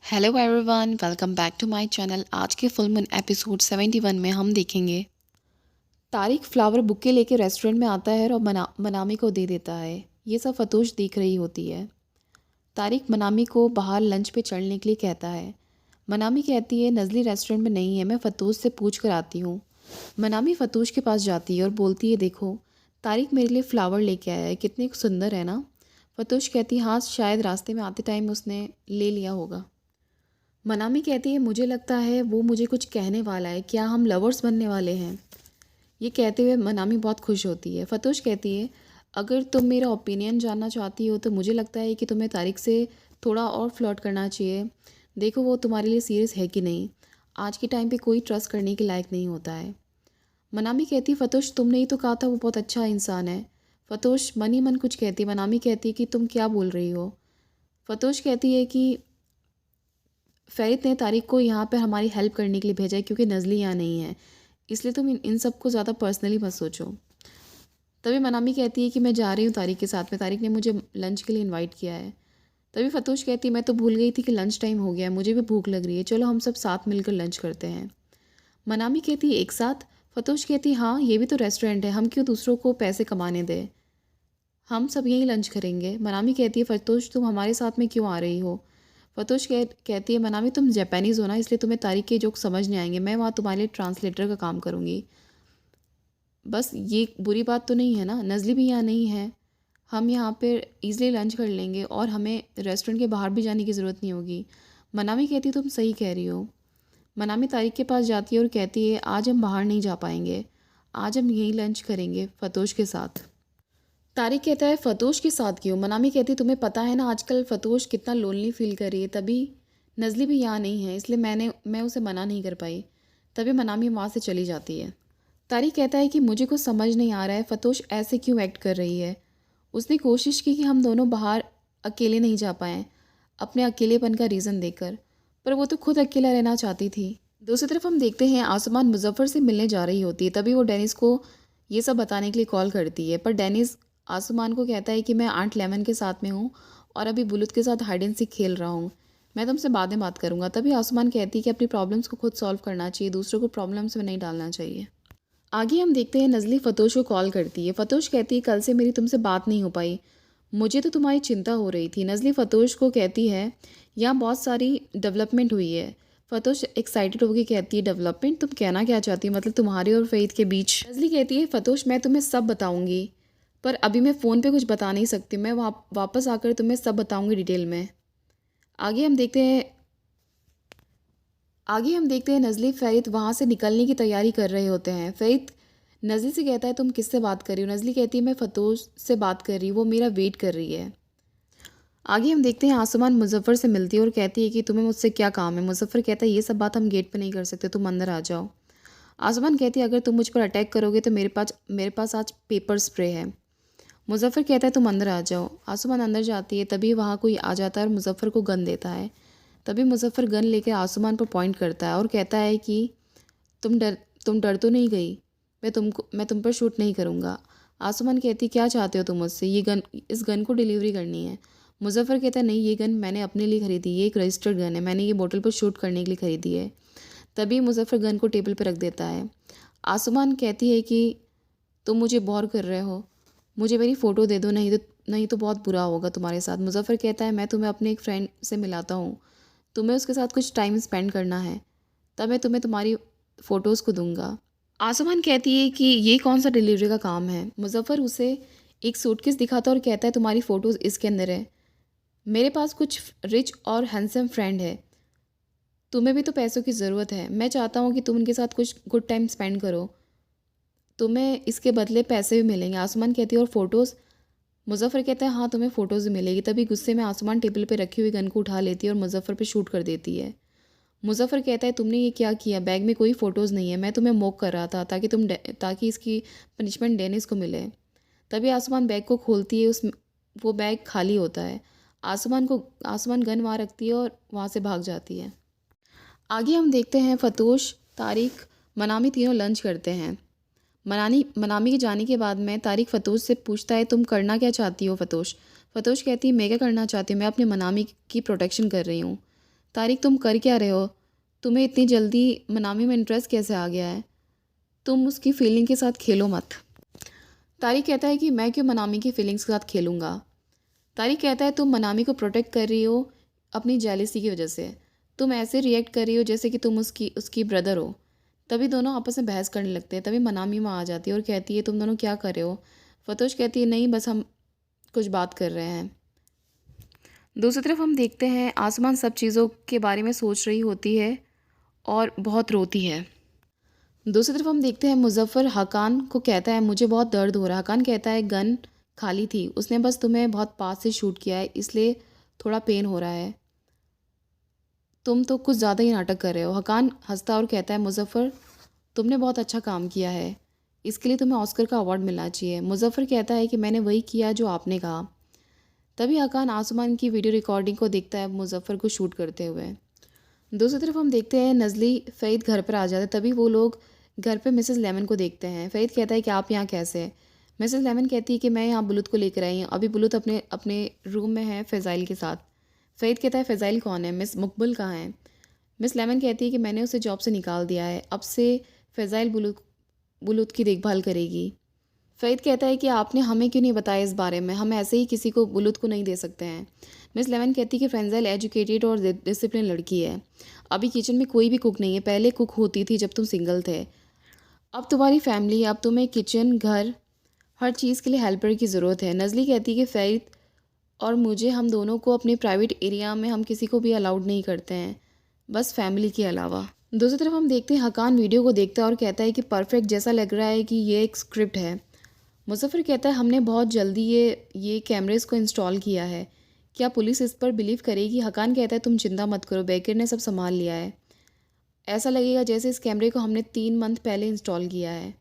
Hello everyone, welcome back to my channel. आज के full moon episode 71 में हम देखेंगे तारिक फ्लावर बुके लेके रेस्टोरेंट में आता है और मनामी को दे देता है। ये सब फतूश देख रही होती है। तारिक मनामी को बाहर लंच पे चलने के लिए कहता है। मनामी कहती है नज़ली रेस्टोरेंट में नहीं है, मैं फतूश से पूछ कर आती हूँ। मनामी फतूश के पास जाती है और बोलती है, देखो तारिक मेरे लिए फ़्लावर लेके आया है, कितने सुंदर है ना। फतूश कहती है, हाँ शायद रास्ते में आते टाइम उसने ले लिया होगा। मनामी कहती है, मुझे लगता है वो मुझे कुछ कहने वाला है, क्या हम लवर्स बनने वाले हैं। ये कहते हुए मनामी बहुत खुश होती है। फतूश कहती है, अगर तुम मेरा ओपिनियन जानना चाहती हो तो मुझे लगता है कि तुम्हें तारिक से थोड़ा और फ्लर्ट करना चाहिए। देखो वो तुम्हारे लिए सीरियस है कि नहीं। आज के टाइम पे कोई ट्रस्ट करने के लायक नहीं होता है। मनामी कहती है, फतूश तुमने ही तो कहा था वो बहुत अच्छा इंसान है। फतूश मन ही मन कुछ कहती है। मनामी कहती है कि तुम क्या बोल रही हो। फतूश कहती है कि फ़रीद ने तारिक को यहाँ पर हमारी हेल्प करने के लिए भेजा है क्योंकि नज़ली यहाँ नहीं है, इसलिए तुम इन सब को ज़्यादा पर्सनली मत सोचो। तभी मनामी कहती है कि मैं जा रही हूँ तारिक के साथ में, तारिक ने मुझे लंच के लिए इनवाइट किया है। तभी फतूश कहती है, मैं तो भूल गई थी कि लंच टाइम हो गया है, मुझे भी भूख लग रही है, चलो हम सब साथ मिलकर लंच करते हैं। मनामी कहती है, एक साथ। फतूश कहती है, हाँ ये भी तो रेस्टोरेंट है, हम क्यों दूसरों को पैसे कमाने दें, हम सब यहीं लंच करेंगे। मनामी कहती है, फतूश तुम हमारे साथ में क्यों आ रही हो। फतूश कहती है, मनामी तुम जापानीज़ हो ना, इसलिए तुम्हें तारिक के जोक समझ नहीं आएंगे, मैं वहाँ तुम्हारे लिए ट्रांसलेटर का काम करूँगी। बस ये बुरी बात तो नहीं है ना, नज़ली भी यहाँ नहीं है, हम यहाँ पर ईज़िली लंच कर लेंगे और हमें रेस्टोरेंट के बाहर भी जाने की ज़रूरत नहीं होगी। मनामी कहती है, तुम सही कह रही हो। मनामी तारिक के पास जाती है और कहती है, आज हम बाहर नहीं जा पाएंगे, आज हम यहीं लंच करेंगे फ़तोश के साथ। तारिक कहता है, फ़तोश के साथ क्यों। मनामी कहती है, तुम्हें पता है ना आजकल फ़तोश कितना लोनली फील कर रही है, तभी नज़ली भी यहाँ नहीं है, इसलिए मैं उसे मना नहीं कर पाई। तभी मनामी वहाँ से चली जाती है। तारिक कहता है कि मुझे कुछ समझ नहीं आ रहा है, फ़तोश ऐसे क्यों एक्ट कर रही है। उसने कोशिश की कि हम दोनों बाहर अकेले नहीं जा पाएँ, अपने अकेलेपन का रीज़न देकर, पर वो तो खुद अकेला रहना चाहती थी। दूसरी तरफ हम देखते हैं आसमान मुजफ्फ़र से मिलने जा रही होती है, तभी वो डेनिस को ये सब बताने के लिए कॉल करती है, पर डेनिस आसमान को कहता है कि मैं आंट लेमन के साथ में हूँ और अभी बुलुत के साथ हाइड एंड सीक खेल रहा हूँ, मैं तुमसे बाद में बात करूँगा। तभी आसमान कहती है कि अपनी प्रॉब्लम्स को खुद सॉल्व करना चाहिए, दूसरों को प्रॉब्लम्स में नहीं डालना चाहिए। आगे हम देखते हैं नज़ली फ़तोश को कॉल करती है। फ़तोश कहती है, कल से मेरी तुमसे बात नहीं हो पाई, मुझे तो तुम्हारी चिंता हो रही थी। नज़ली फ़तोश को कहती है, यहाँ बहुत सारी डेवलपमेंट हुई है। फ़तोश एक्साइटेड होकर कहती है, डेवलपमेंट, तुम कहना क्या चाहती हो, मतलब तुम्हारे और फ़रीद के बीच। नज़ली कहती है, फ़तोश मैं तुम्हें सब बताऊँगी, पर अभी मैं फ़ोन पे कुछ बता नहीं सकती, मैं वापस आकर तुम्हें सब बताऊँगी डिटेल में। आगे हम देखते हैं नज़ली फ़रीद वहाँ से निकलने की तैयारी कर रहे होते हैं। फ़रीद नज़ली से कहता है, तुम किससे बात कर रही हो। नज़ली कहती है, मैं फ़तोश से बात कर रही हूँ, वो मेरा वेट कर रही है। आगे हम देखते हैं आसमान मुजफ्फ़र से मिलती है और कहती है कि तुम्हें मुझसे क्या काम है। मुजफ्फ़र कहता है, ये सब बात हम गेट पे नहीं कर सकते, तुम अंदर आ जाओ। आसमान कहती है, अगर तुम मुझ पर अटैक करोगे तो मेरे पास आज पेपर स्प्रे है। मुजफ्फ़र कहता है, तुम अंदर आ जाओ। आसमान अंदर जाती है, तभी वहाँ कोई आ जाता है और मुजफ्फ़र को गन देता है। तभी मुजफ्फ़र गन लेकर आसमान पर पॉइंट करता है और कहता है कि तुम डर तो नहीं गई, मैं तुम पर शूट नहीं करूँगा। आसमान कहती, क्या चाहते हो तुम मुझसे, इस गन को डिलीवरी करनी है। मुजफ्फ़र कहता है, नहीं ये गन मैंने अपने लिए ख़रीदी, ये एक रजिस्टर्ड गन है, मैंने ये बोतल पर शूट करने के लिए ख़रीदी है। तभी मुजफ्फ़र गन को टेबल पर रख देता है। आसमान कहती है कि तुम मुझे बोर कर रहे हो, मुझे मेरी फ़ोटो दे दो, नहीं तो बहुत बुरा होगा तुम्हारे साथ। मुजफ्फ़र कहता है, मैं तुम्हें अपने एक फ्रेंड से मिलाता हूँ, तुम्हें उसके साथ कुछ टाइम स्पेंड करना है, तब मैं तुम्हें तुम्हारी फ़ोटोज़ को दूंगा। आसमान कहती है कि ये कौन सा डिलीवरी का काम है। मुजफ्फ़र उसे एक सूटकेस दिखाता और कहता है, तुम्हारी फ़ोटोज़ इसके अंदर है, मेरे पास कुछ रिच और हैंडसम फ्रेंड है, तुम्हें भी तो पैसों की ज़रूरत है, मैं चाहता हूँ कि तुम उनके साथ कुछ गुड टाइम स्पेंड करो, तुम्हें इसके बदले पैसे भी मिलेंगे। आसमान कहती है, और फ़ोटोज़। मुजफ्फ़र कहता है, हाँ तुम्हें फ़ोटोज़ भी मिलेगी। तभी गुस्से में आसमान टेबल पे रखी हुई गन को उठा लेती है और मुजफ्फ़र पे शूट कर देती है। मुजफ्फ़र कहता है, तुमने ये क्या किया, बैग में कोई फ़ोटोज़ नहीं है, मैं तुम्हें मॉक कर रहा था ताकि इसकी पनिशमेंट डेनिस को मिले। तभी आसमान बैग को खोलती है, वो बैग खाली होता है। आसमान गन वहाँ रखती है और वहाँ से भाग जाती है। आगे हम देखते हैं फ़तोश, तारिक, मनामी तीनों लंच करते हैं। मनामी के जाने के बाद में तारिक फ़तोश से पूछता है, तुम करना क्या चाहती हो फ़तोश। फ़तोश कहती है, मैं क्या करना चाहती हूँ, मैं अपने मनामी की प्रोटेक्शन कर रही हूँ। तारिक तुम कर क्या रहे हो? तुम्हें इतनी जल्दी मनामी में इंटरेस्ट कैसे आ गया है? तुम उसकी फीलिंग के साथ खेलो मत। तारिक कहता है कि मैं क्यों मनामी की फीलिंग्स के साथ खेलूँगा। तारिक कहता है तुम मनामी को प्रोटेक्ट कर रही हो अपनी जेलिसी की वजह से। तुम ऐसे रिएक्ट कर रही हो जैसे कि तुम उसकी उसकी ब्रदर हो। तभी दोनों आपस में बहस करने लगते हैं। तभी मनामी वहाँ आ जाती है और कहती है तुम दोनों क्या कर रहे हो? फतोश कहती है नहीं, बस हम कुछ बात कर रहे हैं। दूसरी तरफ हम देखते हैं आसमान सब चीज़ों के बारे में सोच रही होती है और बहुत रोती है। दूसरी तरफ हम देखते हैं मुजफ्फ़र हकान को कहता है मुझे बहुत दर्द हो रहा है। हकान कहता है गन खाली थी, उसने बस तुम्हें बहुत पास से शूट किया है, इसलिए थोड़ा पेन हो रहा है। तुम तो कुछ ज़्यादा ही नाटक कर रहे हो। हकान हंसता और कहता है मुजफ्फ़र तुमने बहुत अच्छा काम किया है, इसके लिए तुम्हें ऑस्कर का अवार्ड मिलना चाहिए। मुजफ्फ़र कहता है कि मैंने वही किया जो आपने कहा। तभी हकान आसमान की वीडियो रिकॉर्डिंग को देखता है मुजफ्फ़र को शूट करते हुए। दूसरी तरफ हम देखते हैं नज़ली फ़हीद घर पर आ जाते हैं। तभी वो लोग घर पे मिसेस लेमन को देखते हैं। फ़हीद कहता है कि आप यहाँ कैसे हैं? मिसेस लेमन कहती है कि मैं यहाँ बुलुत को लेकर आई हूँ, अभी बुलुत अपने अपने रूम में है फ़ज़ाइल के साथ। फ़हीद कहता है फ़ज़ाइल कौन है? मिस मुकबुल कहाँ है? मिस लेमन कहती है कि मैंने उसे जॉब से निकाल दिया है, अब से फ़ज़ाइल बुलुत बुलुत की देखभाल करेगी। फ़हीद कहता है कि आपने हमें क्यों नहीं बताया इस बारे में, हम ऐसे ही किसी को बुलुत को नहीं दे सकते हैं। मिस लेमन कहती है कि फ़ज़ाइल एजुकेटेड और डिसिप्लिन लड़की है, अभी किचन में कोई भी कुक नहीं है, पहले कुक होती थी जब तुम सिंगल थे। अब तुम्हारी फैमिली है, अब तुम्हें किचन घर हर चीज़ के लिए हेल्पर की ज़रूरत है। नज़ली कहती है कि फ़हीद और मुझे हम दोनों को अपने प्राइवेट एरिया में हम किसी को भी अलाउड नहीं करते हैं, बस फैमिली के अलावा। दूसरी तरफ हम देखते हैं हकान वीडियो को देखता है और कहता है कि परफेक्ट, जैसा लग रहा है कि ये एक स्क्रिप्ट है। मुजफ्फर कहता है हमने बहुत जल्दी ये कैमरेज को इंस्टॉल किया है, क्या पुलिस इस पर बिलीव करेगी? हकान कहता है तुम चिंता मत करो, बेकर ने सब संभाल लिया है, ऐसा लगेगा जैसे इस कैमरे को हमने 3 मंथ पहले इंस्टॉल किया है।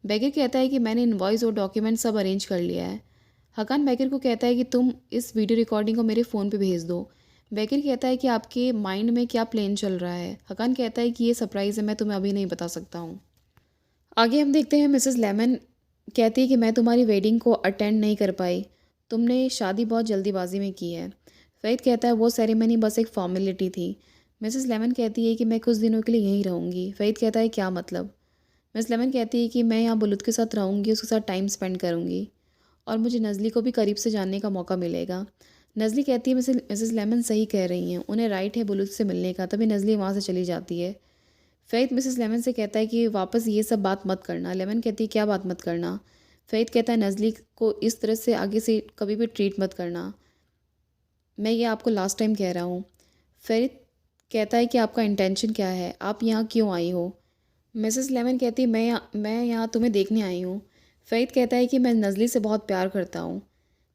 बेकर कहता है कि मैंने इनवॉइस और डॉक्यूमेंट सब अरेंज कर लिया है। हकान बेकर को कहता है कि तुम इस वीडियो रिकॉर्डिंग को मेरे फ़ोन पे भेज दो। बेकर कहता है कि आपके माइंड में क्या प्लान चल रहा है? हकान कहता है कि ये सरप्राइज़ है, मैं तुम्हें अभी नहीं बता सकता हूँ। आगे हम देखते हैं मिसेस लेमन कहती है कि मैं तुम्हारी वेडिंग को अटेंड नहीं कर पाई, तुमने शादी बहुत जल्दीबाजी में की है। फ़हीद कहता है वो सेरेमनी बस एक फॉर्मेलिटी थी। मिसेस लेमन कहती है कि मैं कुछ दिनों के लिए यहीं रहूँगी। फ़हीद कहता है क्या मतलब? मिस लेमन कहती है कि मैं यहाँ बुलुत के साथ रहूँगी, उसके साथ टाइम स्पेंड करूँगी और मुझे नज़ली को भी करीब से जानने का मौका मिलेगा। नज़ली कहती है मिसेस लेमन सही कह रही हैं, उन्हें राइट है बुलुत से मिलने का। तभी नज़ली वहाँ से चली जाती है। फ़हीद मिसेस लेमन से कहता है कि वापस ये सब बात मत करना। लेमन कहती है क्या बात मत करना? फ़हीद कहता है नज़ली को इस तरह से आगे से कभी भी ट्रीट मत करना, मैं ये आपको लास्ट टाइम कह रहा हूँ। फ़हीद कहता है कि आपका इंटेंशन क्या है, आप यहाँ क्यों आई हो? मिसेस लेमन कहती है मैं यहाँ तुम्हें देखने आई हूँ। फ़हीद कहता है कि मैं नज़ली से बहुत प्यार करता हूँ।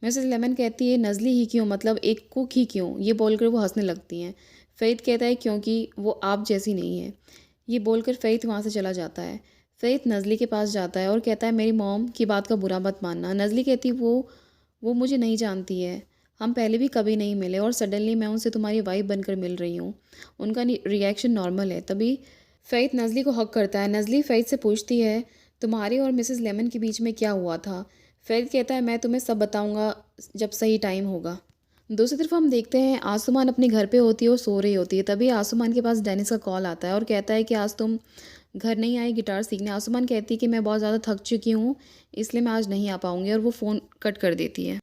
मिसेस लेमन कहती है नज़ली ही क्यों, मतलब एक कुक ही क्यों? ये बोलकर वो हंसने लगती हैं। फ़हीद कहता है क्योंकि वो आप जैसी नहीं है। ये बोलकर फ़हीद वहाँ से चला जाता है। फ़हीद नज़ली के पास जाता है और कहता है मेरी मॉम की बात का बुरा मत मानना। नज़ली कहती वो मुझे नहीं जानती है, हम पहले भी कभी नहीं मिले और सडनली मैं उनसे तुम्हारी वाइफ बनकर मिल रही हूँ। उनका रिएक्शन नॉर्मल है। तभी फ़हीद नज़ली को हक करता है। नज़ली फ़हीद से पूछती है तुम्हारे और मिसेस लेमन के बीच में क्या हुआ था? फ़हीद कहता है मैं तुम्हें सब बताऊंगा जब सही टाइम होगा। दूसरी तरफ हम देखते हैं आसमान अपने घर पे होती है और सो रही होती है। तभी आसमान के पास डेनिस का कॉल आता है और कहता है कि आज तुम घर नहीं आई गिटार सीखने। आसमान कहती है कि मैं बहुत ज़्यादा थक चुकी हूँ, इसलिए मैं आज नहीं आ पाऊँगी, और वो फ़ोन कट कर देती है।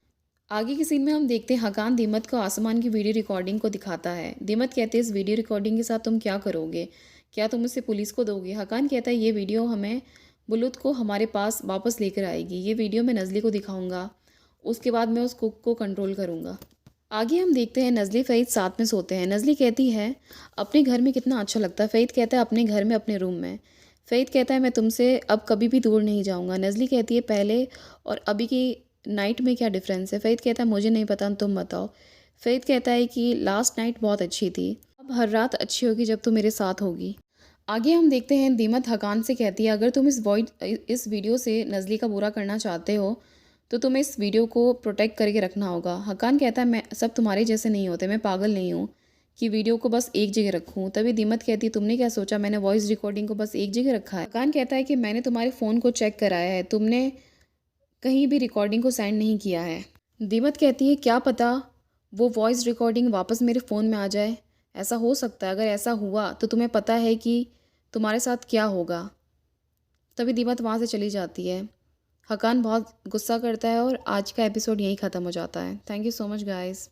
आगे के सीन में हम देखते हैं हकान दीमत को आसमान की वीडियो रिकॉर्डिंग को दिखाता है। दीमत कहते हैं इस वीडियो रिकॉर्डिंग के साथ तुम क्या करोगे, क्या तुम इसे पुलिस को दोगे? हकान कहता है ये वीडियो हमें बुलुत को हमारे पास वापस लेकर आएगी, ये वीडियो मैं नज़ली को दिखाऊंगा, उसके बाद मैं उस कुक को कंट्रोल करूँगा। आगे हम देखते हैं नज़ली फ़हीद साथ में सोते हैं। नज़ली कहती है अपने घर में कितना अच्छा लगता है। फ़हीद कहता है अपने घर में अपने रूम में। फ़हीद कहता है मैं तुमसे अब कभी भी दूर नहीं जाऊँगा। नज़ली कहती है पहले और अभी की नाइट में क्या डिफरेंस है? फ़हीद कहता है मुझे नहीं पता, तुम बताओ। फ़हीद कहता है कि लास्ट नाइट बहुत अच्छी थी, अब हर रात अच्छी होगी जब तुम मेरे साथ होगी। आगे हम देखते हैं दीमत हकान से कहती है अगर तुम इस वीडियो से नज़ली का बुरा करना चाहते हो तो तुम्हें इस वीडियो को प्रोटेक्ट करके रखना होगा। हकान कहता है मैं सब तुम्हारे जैसे नहीं होते, मैं पागल नहीं हूँ कि वीडियो को बस एक जगह रखूँ। तभी दीमत कहती है तुमने क्या सोचा मैंने वॉइस रिकॉर्डिंग को बस एक जगह रखा है? हकान कहता है कि मैंने तुम्हारे फ़ोन को चेक कराया है, तुमने कहीं भी रिकॉर्डिंग को सेंड नहीं किया है। दीमत कहती है क्या पता वो वॉइस रिकॉर्डिंग वापस मेरे फ़ोन में आ जाए, ऐसा हो सकता है, अगर ऐसा हुआ तो तुम्हें पता है कि तुम्हारे साथ क्या होगा। तभी दीमत वहाँ से चली जाती है। हकान बहुत गुस्सा करता है और आज का एपिसोड यहीं ख़त्म हो जाता है। Thank you so much guys.